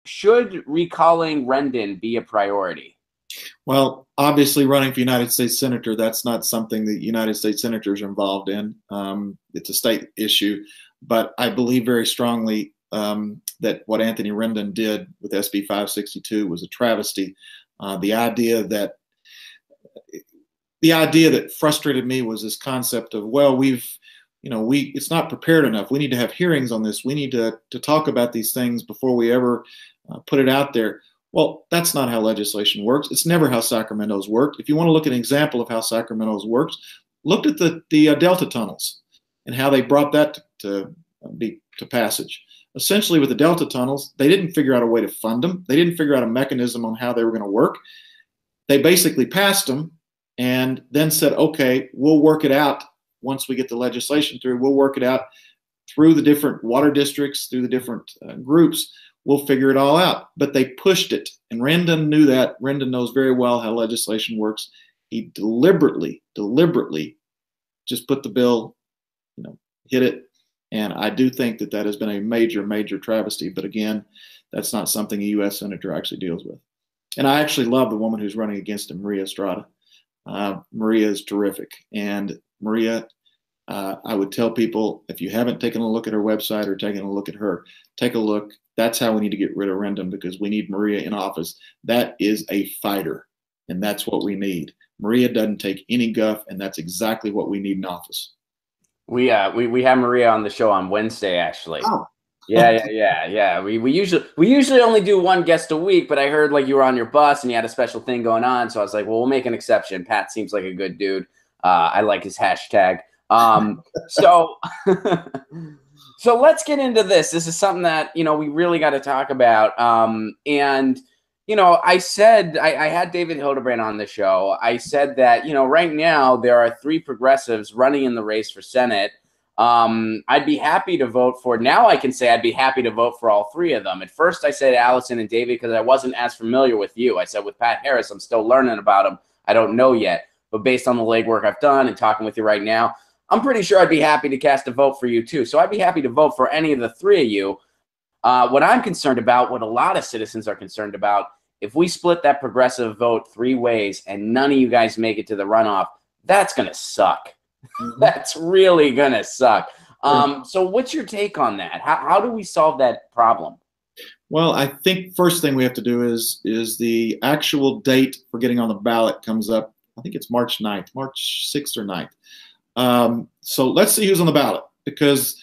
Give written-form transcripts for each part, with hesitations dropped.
should recalling Rendon be a priority? Well, obviously, running for United States Senator, that's not something that United States Senators are involved in. It's a state issue. But I believe very strongly that what Anthony Rendon did with SB 562 was a travesty. The idea that frustrated me was this concept of, well, it's not prepared enough. We need to have hearings on this. We need to talk about these things before we ever put it out there. Well, that's not how legislation works. It's never how Sacramento's worked. If you want to look at an example of how Sacramento's works, look at the Delta tunnels and how they brought that to passage. Essentially, with the Delta tunnels, they didn't figure out a way to fund them. They didn't figure out a mechanism on how they were going to work. They basically passed them and then said, okay, we'll work it out once we get the legislation through. We'll work it out through the different water districts, through the different groups. We'll figure it all out. But they pushed it. And Rendon knew that. Rendon knows very well how legislation works. He deliberately just put the bill, hit it. And I do think that has been a major, major travesty. But again, that's not something a U.S. Senator actually deals with. And I actually love the woman who's running against him, Maria Estrada. Maria is terrific. And Maria, I would tell people, if you haven't taken a look at her website or taken a look at her, take a look. That's how we need to get rid of Rendon, because we need Maria in office. That is a fighter, and that's what we need. Maria doesn't take any guff, and that's exactly what we need in office. We have Maria on the show on Wednesday, actually. Oh. Yeah. We usually only do one guest a week, but I heard like you were on your bus and you had a special thing going on, so I was like, well, we'll make an exception. Pat seems like a good dude. I like his hashtag. So let's get into this. This is something that, we really got to talk about. And, I said, I had David Hildebrand on the show. I said that, right now there are 3 progressives running in the race for Senate. I'd be happy to vote for, now I can say I'd be happy to vote for all 3 of them. At first I said Allison and David because I wasn't as familiar with you. I said with Pat Harris, I'm still learning about him. I don't know yet. But based on the legwork I've done and talking with you right now, I'm pretty sure I'd be happy to cast a vote for you too. So I'd be happy to vote for any of the 3 of you. What I'm concerned about, what a lot of citizens are concerned about, if we split that progressive vote 3 ways and none of you guys make it to the runoff, that's going to suck. That's really going to suck. So what's your take on that? How do we solve that problem? Well, I think first thing we have to do is the actual date for getting on the ballot comes up. I think it's March 9th, March 6th or 9th. So let's see who's on the ballot, because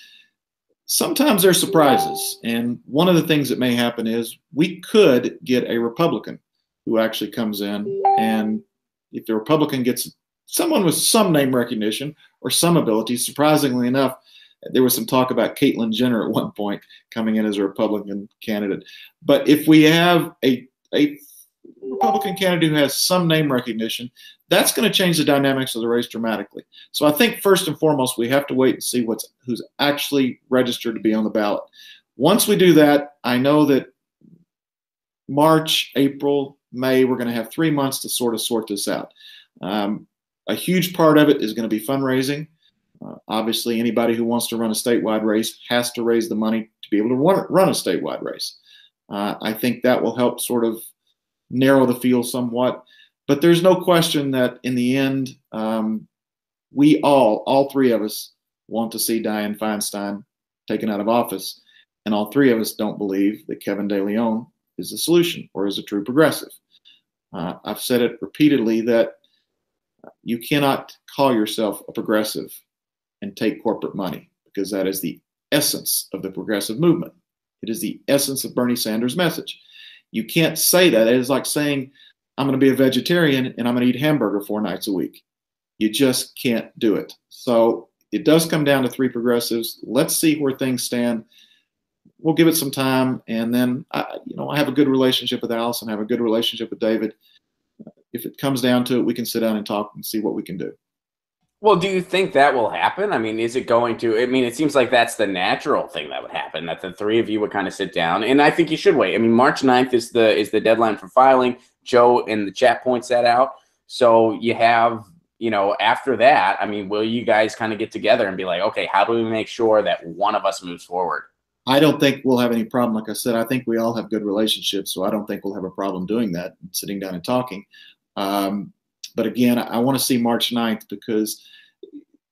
sometimes there's surprises. And one of the things that may happen is we could get a Republican who actually comes in. And if the Republican gets someone with some name recognition or some ability, surprisingly enough, there was some talk about Caitlyn Jenner at one point coming in as a Republican candidate. But if we have a Republican candidate who has some name recognition, that's going to change the dynamics of the race dramatically. So I think first and foremost, we have to wait and see who's actually registered to be on the ballot. Once we do that, I know that March, April, May, we're going to have 3 months to sort this out. A huge part of it is going to be fundraising. Obviously, anybody who wants to run a statewide race has to raise the money to be able to run a statewide race. I think that will help sort of narrow the field somewhat. But there's no question that in the end, we all 3 of us want to see Dianne Feinstein taken out of office. And all 3 of us don't believe that Kevin De Leon is the solution or is a true progressive. I've said it repeatedly that you cannot call yourself a progressive and take corporate money, because that is the essence of the progressive movement. It is the essence of Bernie Sanders' message. You can't say that. It is like saying, I'm going to be a vegetarian and I'm going to eat hamburger 4 nights a week. You just can't do it. So it does come down to 3 progressives. Let's see where things stand. We'll give it some time. And then, I have a good relationship with Allison, I have a good relationship with David. If it comes down to it, we can sit down and talk and see what we can do. Well, do you think that will happen? I mean, is it going to? I mean, it seems like that's the natural thing that would happen, that the 3 of you would kind of sit down. And I think you should wait. I mean, March 9th is the deadline for filing. Joe in the chat points that out. So you have, after that, I mean, will you guys kind of get together and be like, okay, how do we make sure that one of us moves forward? I don't think we'll have any problem. Like I said, I think we all have good relationships, so I don't think we'll have a problem doing that, sitting down and talking. But again, I want to see March 9th because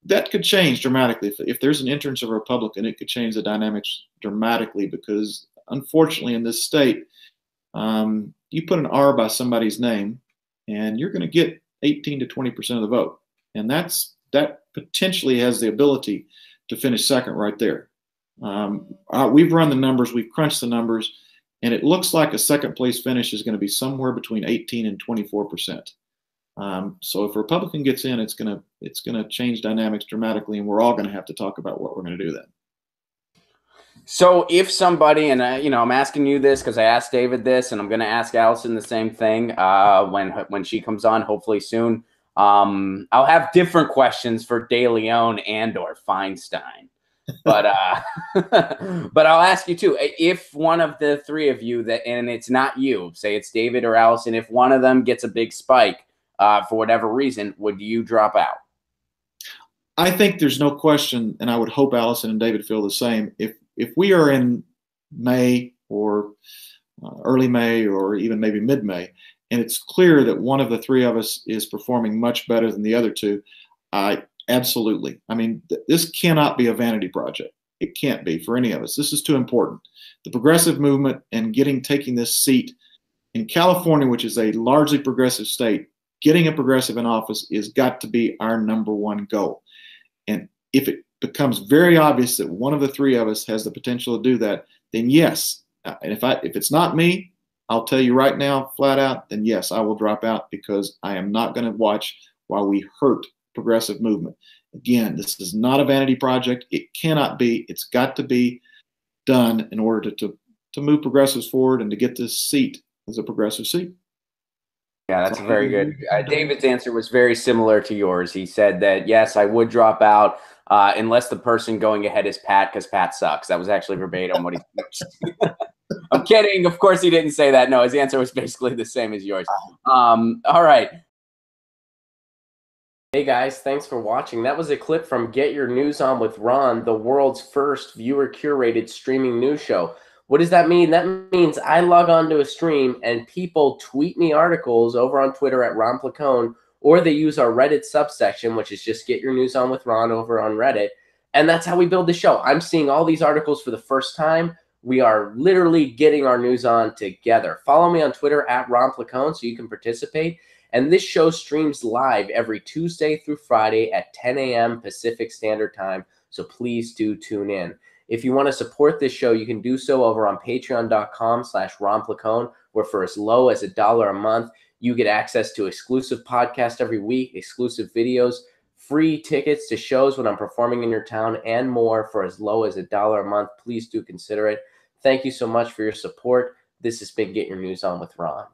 that could change dramatically. If there's an entrance of a Republican, it could change the dynamics dramatically because, unfortunately, in this state, you put an R by somebody's name, and you're going to get 18 to 20% of the vote, and that potentially has the ability to finish second right there. We've run the numbers, we've crunched the numbers, and it looks like a second place finish is going to be somewhere between 18 and 24%. So if a Republican gets in, it's going to change dynamics dramatically, and we're all going to have to talk about what we're going to do then. So if somebody, and I'm asking you this because I asked David this, and I'm going to ask Allison the same thing when she comes on, hopefully soon. I'll have different questions for De Leon and/or Feinstein, but but I'll ask you too. If one of the three of you and it's not you, say it's David or Allison, if one of them gets a big spike for whatever reason, would you drop out? I think there's no question, and I would hope Allison and David feel the same. If we are in May or early May or even maybe mid-May, and it's clear that one of the three of us is performing much better than the other two, absolutely. I mean, this cannot be a vanity project. It can't be for any of us. This is too important. The progressive movement and taking this seat in California, which is a largely progressive state, getting a progressive in office is got to be our #1 goal. And if it becomes very obvious that one of the three of us has the potential to do that, then yes. And if it's not me, I'll tell you right now, flat out, then yes, I will drop out because I am not going to watch while we hurt progressive movement. Again, this is not a vanity project. It cannot be. It's got to be done in order to move progressives forward and to get this seat as a progressive seat. Yeah, that's very good. David's answer was very similar to yours. He said that, yes, I would drop out unless the person going ahead is Pat because Pat sucks. That was actually verbatim what he said. I'm kidding. Of course he didn't say that. No, his answer was basically the same as yours. All right. Hey guys, thanks for watching. That was a clip from Get Your News On with Ron, the world's first viewer-curated streaming news show. What does that mean? That means I log on to a stream and people tweet me articles over on Twitter at Ron Placone, or they use our Reddit subsection, which is just Get Your News On with Ron over on Reddit. And that's how we build the show. I'm seeing all these articles for the first time. We are literally getting our news on together. Follow me on Twitter at Ron Placone so you can participate. And this show streams live every Tuesday through Friday at 10 a.m. Pacific Standard Time. So please do tune in. If you want to support this show, you can do so over on patreon.com/Ron Placone, where for as low as $1 a month, you get access to exclusive podcasts every week, exclusive videos, free tickets to shows when I'm performing in your town, and more for as low as $1 a month. Please do consider it. Thank you so much for your support. This has been Get Your News On with Ron.